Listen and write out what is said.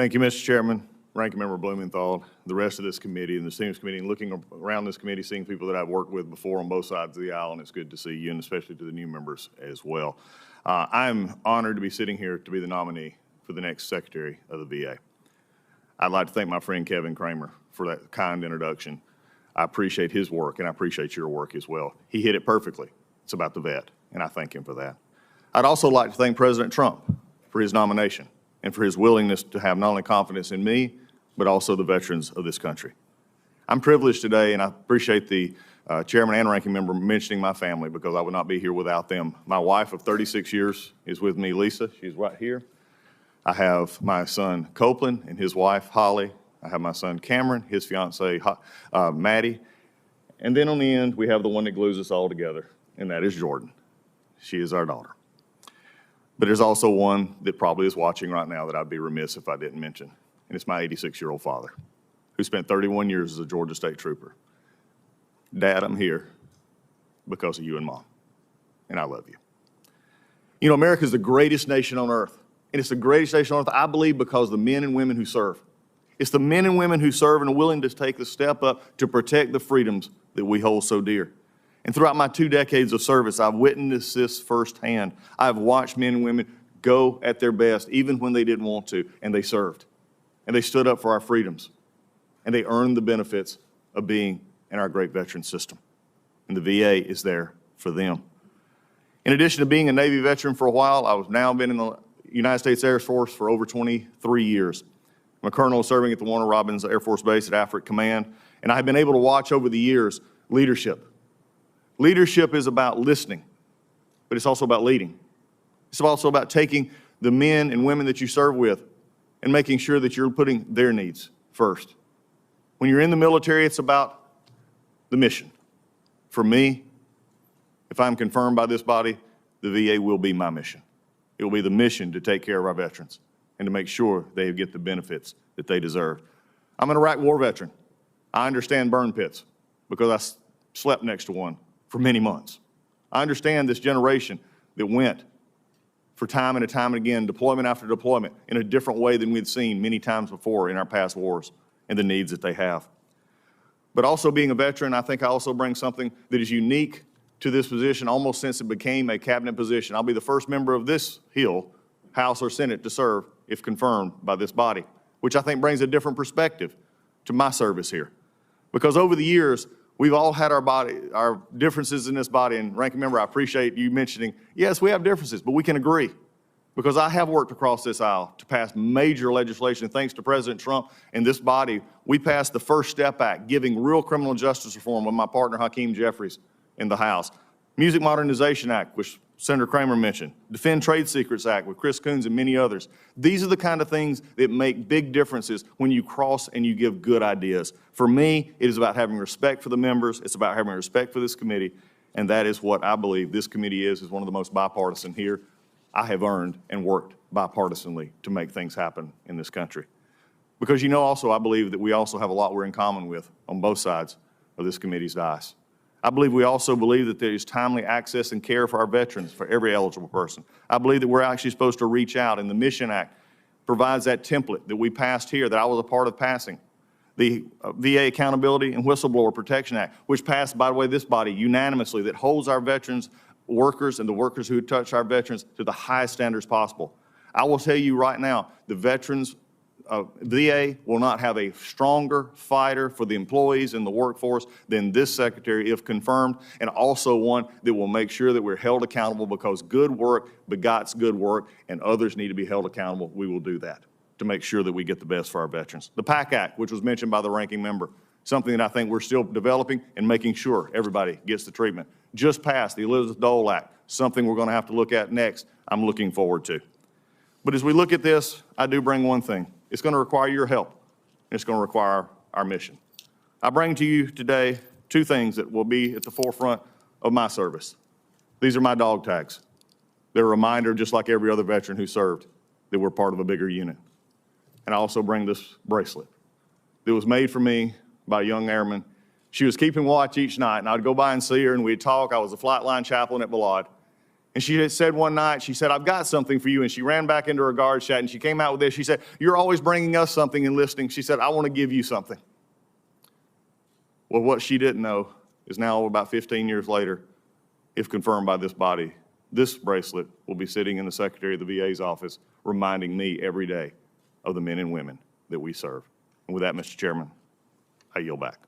Thank you, Mr. Chairman, Ranking Member Blumenthal, the rest of this committee and the Seniors Committee, and looking around this committee, seeing people that I've worked with before on both sides of the aisle, and it's good to see you, and especially to the new members as well. I'm honored to be sitting here to be the nominee for the next Secretary of the VA. I'd like to thank my friend Kevin Kramer for that kind introduction. I appreciate his work, and I appreciate your work as well. He hit it perfectly. It's about the vet, and I thank him for that. I'd also like to thank President Trump for his nomination and for his willingness to have not only confidence in me, but also the veterans of this country. I'm privileged today, and I appreciate the Chairman and Ranking Member mentioning my family, because I would not be here without them. My wife of 36 years is with me, Lisa. She's right here. I have my son, Copeland, and his wife, Holly. I have my son, Cameron, his fiancee, Maddie. And then on the end, we have the one that glues us all together, and that is Jordan. She is our daughter. But there's also one that probably is watching right now that I'd be remiss if I didn't mention, and it's my 86-year-old father, who spent 31 years as a Georgia State Trooper. Dad, I'm here because of you and Mom, and I love you. You know, America is the greatest nation on earth, and it's the greatest nation on earth, I believe, because of the men and women who serve. It's the men and women who serve and are willing to take the step up to protect the freedoms that we hold so dear. And throughout my 2 decades of service, I've witnessed this firsthand. I've watched men and women go at their best, even when they didn't want to, and they served. And they stood up for our freedoms. And they earned the benefits of being in our great veteran system. And the VA is there for them. In addition to being a Navy veteran for a while, I've now been in the United States Air Force for over 23 years. I'm a colonel serving at the Warner Robins Air Force Base at Afric Command, and I've been able to watch over the years leadership. Leadership is about listening, but it's also about leading. It's also about taking the men and women that you serve with and making sure that you're putting their needs first. When you're in the military, it's about the mission. For me, if I'm confirmed by this body, the VA will be my mission. It will be the mission to take care of our veterans and to make sure they get the benefits that they deserve. I'm an Iraq War veteran. I understand burn pits because I slept next to one for many months. I understand this generation that went for time and time and again, deployment after deployment, in a different way than we'd seen many times before in our past wars, and the needs that they have. But also being a veteran, I think I also bring something that is unique to this position almost since it became a cabinet position. I'll be the first member of this Hill, House or Senate, to serve if confirmed by this body, which I think brings a different perspective to my service here. Because over the years, we've all had our differences in this body, and Ranking Member, I appreciate you mentioning, yes, we have differences, but we can agree. Because I have worked across this aisle to pass major legislation. Thanks to President Trump and this body, we passed the First Step Act, giving real criminal justice reform with my partner Hakeem Jeffries in the House. Music Modernization Act, which Senator Kramer mentioned. Defend Trade Secrets Act with Chris Coons and many others. These are the kind of things that make big differences when you cross and you give good ideas. For me, it is about having respect for the members. It's about having respect for this committee. And that is what I believe this committee is one of the most bipartisan here. I have earned and worked bipartisanly to make things happen in this country. Because you know also, I believe that we also have a lot we're in common with on both sides of this committee's dais. I believe we also believe that there is timely access and care for our veterans, for every eligible person. I believe that we're actually supposed to reach out, and the Mission Act provides that template that we passed here, that I was a part of passing. The VA Accountability and Whistleblower Protection Act, which passed, by the way, this body unanimously, that holds our veterans, workers, and the workers who touch our veterans to the highest standards possible. I will tell you right now, the veterans VA will not have a stronger fighter for the employees in the workforce than this secretary if confirmed, and also one that will make sure that we're held accountable, because good work begots good work, and others need to be held accountable. We will do that to make sure that we get the best for our veterans. The PAC Act, which was mentioned by the Ranking Member, something that I think we're still developing and making sure everybody gets the treatment. Just passed the Elizabeth Dole Act, something we're going to have to look at next. I'm looking forward to. But as we look at this, I do bring one thing. It's going to require your help, and it's going to require our mission. I bring to you today 2 things that will be at the forefront of my service. These are my dog tags. They're a reminder, just like every other veteran who served, that we're part of a bigger unit. And I also bring this bracelet that was made for me by a young airman. She was keeping watch each night, and I'd go by and see her, and we'd talk. I was a flight line chaplain at Balad. And she had said one night, she said, I've got something for you. And she ran back into her guard chat and she came out with this. She said, you're always bringing us something and listening. She said, I want to give you something. Well, what she didn't know is now about 15 years later, if confirmed by this body, this bracelet will be sitting in the Secretary of the VA's office, reminding me every day of the men and women that we serve. And with that, Mr. Chairman, I yield back.